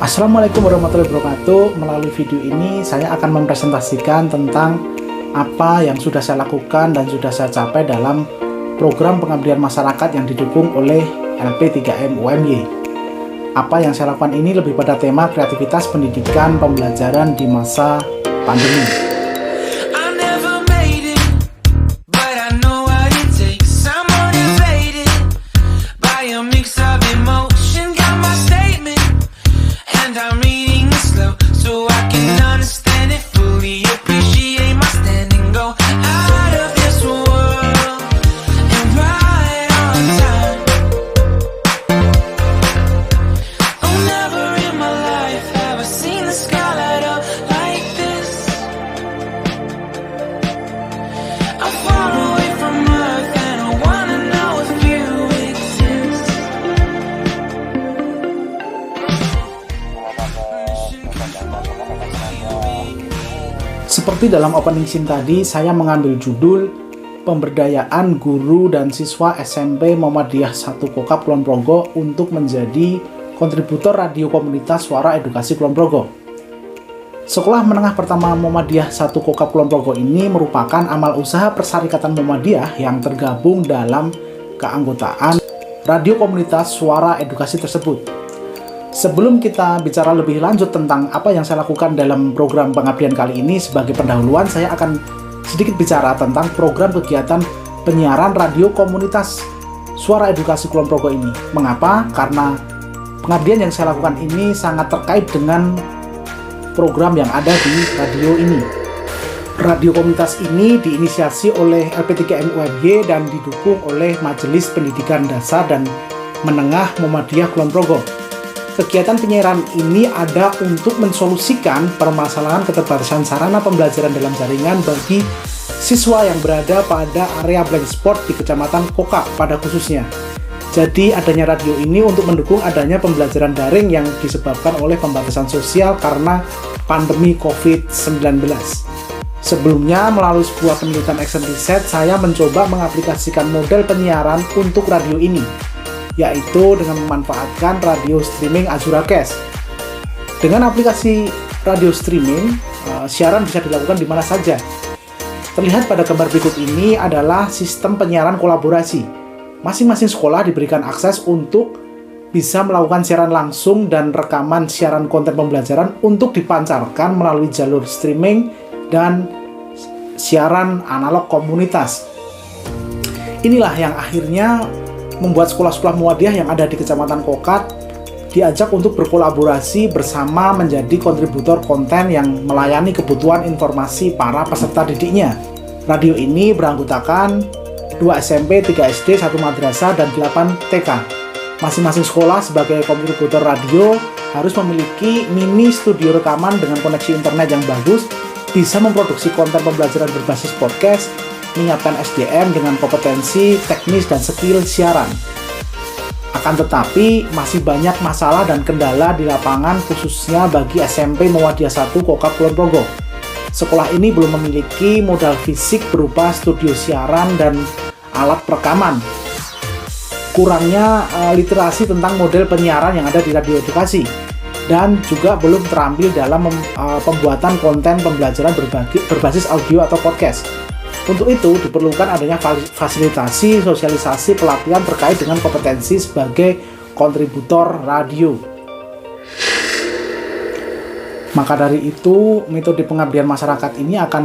Assalamualaikum warahmatullahi wabarakatuh. Melalui video ini saya akan mempresentasikan tentang apa yang sudah saya lakukan dan sudah saya capai dalam program pengabdian masyarakat yang didukung oleh LP3M UMY. Apa yang saya lakukan ini lebih pada tema kreativitas pendidikan pembelajaran di masa pandemi. Seperti dalam opening scene tadi, saya mengambil judul Pemberdayaan Guru dan Siswa SMP Muhammadiyah 1 Kokap Kulon Progo untuk menjadi kontributor radio komunitas Suara Edukasi Kulon Progo. Sekolah Menengah Pertama Muhammadiyah 1 Kokap Kulon Progo ini merupakan amal usaha Persyarikatan Muhammadiyah yang tergabung dalam keanggotaan radio komunitas Suara Edukasi tersebut. Sebelum kita bicara lebih lanjut tentang apa yang saya lakukan dalam program pengabdian kali ini, sebagai pendahuluan saya akan sedikit bicara tentang program kegiatan penyiaran radio komunitas Suara Edukasi Kulon Progo ini. Mengapa? Karena pengabdian yang saya lakukan ini sangat terkait dengan program yang ada di radio ini. Radio komunitas ini diinisiasi oleh LP3M UMY dan didukung oleh Majelis Pendidikan Dasar dan Menengah Muhammadiyah Kulon Progo. Kegiatan penyiaran ini ada untuk mensolusikan permasalahan keterbatasan sarana pembelajaran dalam jaringan bagi siswa yang berada pada area blind spot di Kecamatan Kokap pada khususnya. Jadi adanya radio ini untuk mendukung adanya pembelajaran daring yang disebabkan oleh pembatasan sosial karena pandemi COVID-19. Sebelumnya, melalui sebuah penelitian action research, saya mencoba mengaplikasikan model penyiaran untuk radio ini, yaitu dengan memanfaatkan radio streaming AzuraCast. Dengan aplikasi radio streaming, siaran bisa dilakukan di mana saja. Terlihat pada gambar berikut ini adalah sistem penyiaran kolaborasi. Masing-masing sekolah diberikan akses untuk bisa melakukan siaran langsung dan rekaman siaran konten pembelajaran untuk dipancarkan melalui jalur streaming dan siaran analog komunitas. Inilah yang akhirnya membuat sekolah-sekolah Muhammadiyah yang ada di Kecamatan Kokap diajak untuk berkolaborasi bersama menjadi kontributor konten yang melayani kebutuhan informasi para peserta didiknya. Radio ini beranggotakan 2 SMP, 3 SD, 1 madrasah, dan 8 TK. Masing-masing sekolah sebagai kontributor radio harus memiliki mini studio rekaman dengan koneksi internet yang bagus, bisa memproduksi konten pembelajaran berbasis podcast, menyiapkan SDM dengan kompetensi teknis dan skill siaran. Akan tetapi, masih banyak masalah dan kendala di lapangan khususnya bagi SMP Muhammadiyah 1 Kokap Kulon Progo. Sekolah ini belum memiliki modal fisik berupa studio siaran dan alat perekaman. Kurangnya literasi tentang model penyiaran yang ada di radio edukasi, dan juga belum terampil dalam pembuatan konten pembelajaran berbasis audio atau podcast. Untuk itu, diperlukan adanya fasilitasi, sosialisasi, pelatihan terkait dengan kompetensi sebagai kontributor radio. Maka dari itu, metode pengabdian masyarakat ini akan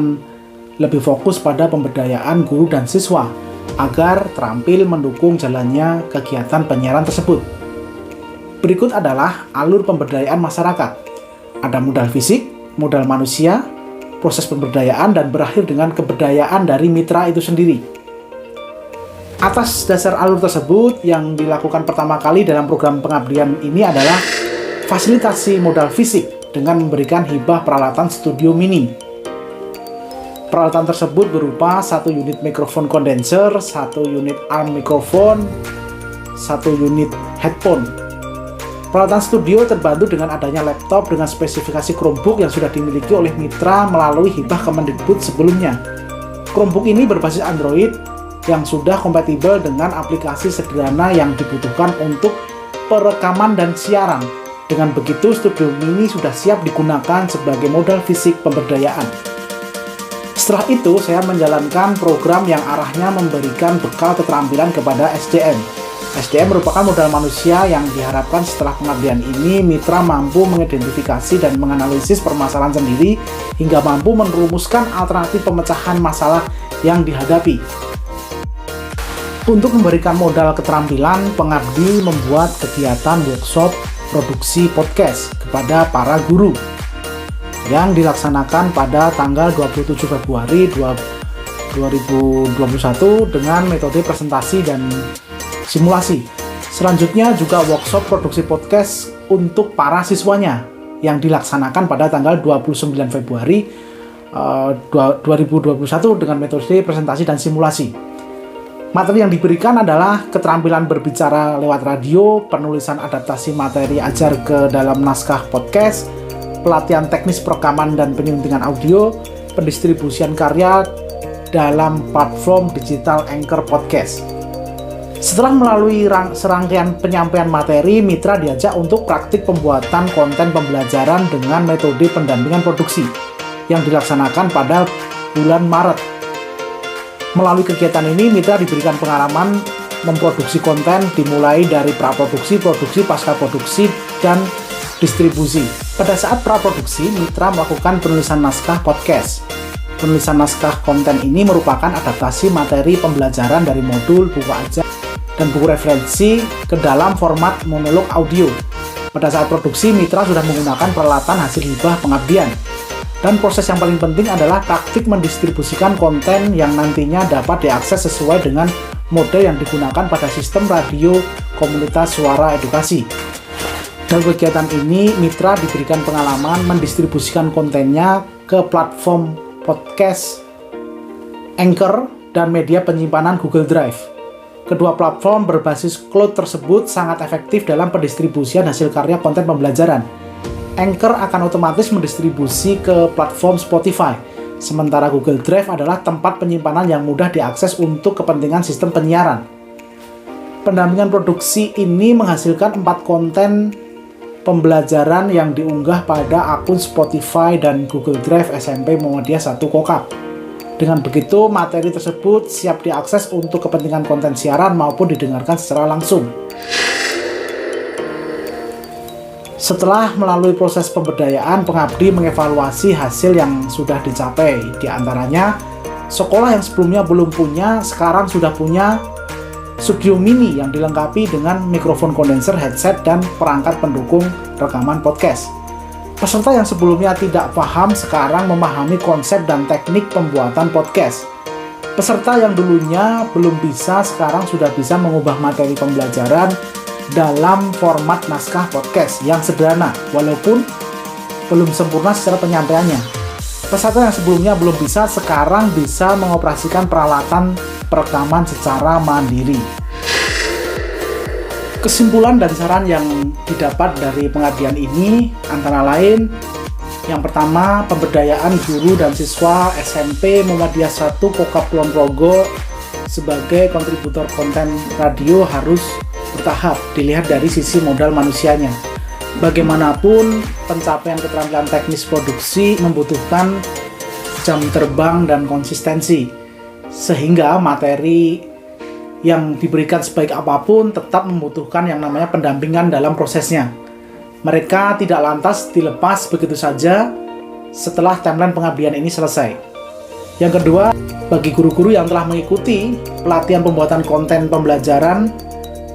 lebih fokus pada pemberdayaan guru dan siswa agar terampil mendukung jalannya kegiatan penyiaran tersebut. Berikut adalah alur pemberdayaan masyarakat. Ada modal fisik, modal manusia, proses pemberdayaan, dan berakhir dengan keberdayaan dari mitra itu sendiri. Atas dasar alur tersebut, yang dilakukan pertama kali dalam program pengabdian ini adalah fasilitasi modal fisik dengan memberikan hibah peralatan studio mini. Peralatan tersebut berupa 1 unit mikrofon kondenser, 1 unit arm mikrofon, 1 unit headphone. Peralatan studio terbantu dengan adanya laptop dengan spesifikasi Chromebook yang sudah dimiliki oleh mitra melalui hibah Kemendikbud sebelumnya. Chromebook ini berbasis Android yang sudah kompatibel dengan aplikasi sederhana yang dibutuhkan untuk perekaman dan siaran. Dengan begitu, Studio Mini sudah siap digunakan sebagai modal fisik pemberdayaan. Setelah itu, saya menjalankan program yang arahnya memberikan bekal keterampilan kepada SDM. SDM merupakan modal manusia yang diharapkan setelah pengabdian ini, mitra mampu mengidentifikasi dan menganalisis permasalahan sendiri hingga mampu merumuskan alternatif pemecahan masalah yang dihadapi. Untuk memberikan modal keterampilan, pengabdi membuat kegiatan workshop produksi podcast kepada para guru yang dilaksanakan pada tanggal 27 Februari 2021 dengan metode presentasi dan simulasi. Selanjutnya juga workshop produksi podcast untuk para siswanya yang dilaksanakan pada tanggal 29 Februari 2021 dengan metode presentasi dan simulasi. Materi yang diberikan adalah keterampilan berbicara lewat radio, penulisan adaptasi materi ajar ke dalam naskah podcast, pelatihan teknis perekaman dan penyuntingan audio, pendistribusian karya dalam platform digital Anchor Podcast. Setelah melalui serangkaian penyampaian materi, mitra diajak untuk praktik pembuatan konten pembelajaran dengan metode pendampingan produksi yang dilaksanakan pada bulan Maret. Melalui kegiatan ini, mitra diberikan pengalaman memproduksi konten dimulai dari praproduksi, produksi, pasca produksi, dan distribusi. Pada saat praproduksi, mitra melakukan penulisan naskah podcast. Penulisan naskah konten ini merupakan adaptasi materi pembelajaran dari modul, buku ajar, dan buku referensi ke dalam format monolog audio. Pada saat produksi, mitra sudah menggunakan peralatan hasil hibah pengabdian. Dan proses yang paling penting adalah praktik mendistribusikan konten yang nantinya dapat diakses sesuai dengan mode yang digunakan pada sistem radio komunitas suara edukasi. Dalam kegiatan ini, mitra diberikan pengalaman mendistribusikan kontennya ke platform podcast Anchor dan media penyimpanan Google Drive. Kedua platform berbasis cloud tersebut sangat efektif dalam pendistribusian hasil karya konten pembelajaran. Anchor akan otomatis mendistribusi ke platform Spotify, sementara Google Drive adalah tempat penyimpanan yang mudah diakses untuk kepentingan sistem penyiaran. Pendampingan produksi ini menghasilkan 4 konten pembelajaran yang diunggah pada akun Spotify dan Google Drive SMP Muhammadiyah 1 Kokap. Dengan begitu, materi tersebut siap diakses untuk kepentingan konten siaran maupun didengarkan secara langsung. Setelah melalui proses pemberdayaan, pengabdi mengevaluasi hasil yang sudah dicapai. Di antaranya, sekolah yang sebelumnya belum punya, sekarang sudah punya Studio Mini yang dilengkapi dengan mikrofon kondenser, headset, dan perangkat pendukung rekaman podcast. Peserta yang sebelumnya tidak paham sekarang memahami konsep dan teknik pembuatan podcast. Peserta yang dulunya belum bisa sekarang sudah bisa mengubah materi pembelajaran dalam format naskah podcast yang sederhana walaupun belum sempurna secara penyampaiannya. Peserta yang sebelumnya belum bisa sekarang bisa mengoperasikan peralatan perekaman secara mandiri. Kesimpulan dan saran yang didapat dari pengabdian ini antara lain: yang pertama, pemberdayaan guru dan siswa SMP Muhammadiyah 1 Kokap Kulon Progo sebagai kontributor konten radio harus bertahap, dilihat dari sisi modal manusianya. Bagaimanapun, pencapaian keterampilan teknis produksi membutuhkan jam terbang dan konsistensi, sehingga materi yang diberikan sebaik apapun tetap membutuhkan yang namanya pendampingan dalam prosesnya. Mereka tidak lantas dilepas begitu saja setelah timeline pengabdian ini selesai. Yang kedua, bagi guru-guru yang telah mengikuti pelatihan pembuatan konten pembelajaran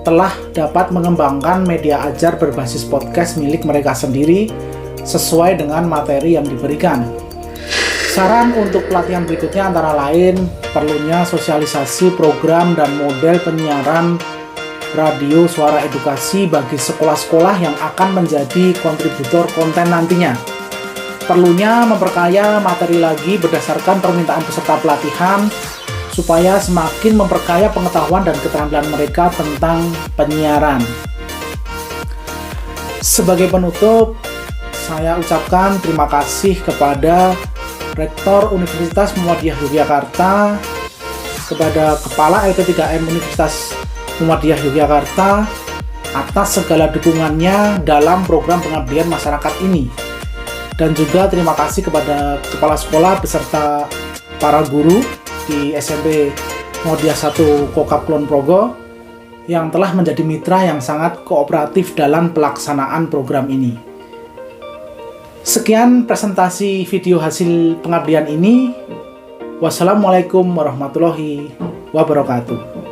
telah dapat mengembangkan media ajar berbasis podcast milik mereka sendiri sesuai dengan materi yang diberikan. Saran untuk pelatihan berikutnya antara lain perlunya sosialisasi program dan model penyiaran radio suara edukasi bagi sekolah-sekolah yang akan menjadi kontributor konten nantinya. Perlunya memperkaya materi lagi berdasarkan permintaan peserta pelatihan supaya semakin memperkaya pengetahuan dan keterampilan mereka tentang penyiaran. Sebagai penutup, saya ucapkan terima kasih kepada Rektor Universitas Muhammadiyah Yogyakarta, kepada Kepala LP3M Universitas Muhammadiyah Yogyakarta, atas segala dukungannya dalam program pengabdian masyarakat ini. Dan juga terima kasih kepada kepala sekolah beserta para guru di SMP Muhammadiyah 1 Kokap Kulon Progo yang telah menjadi mitra yang sangat kooperatif dalam pelaksanaan program ini. Sekian presentasi video hasil pengabdian ini. Wassalamualaikum warahmatullahi wabarakatuh.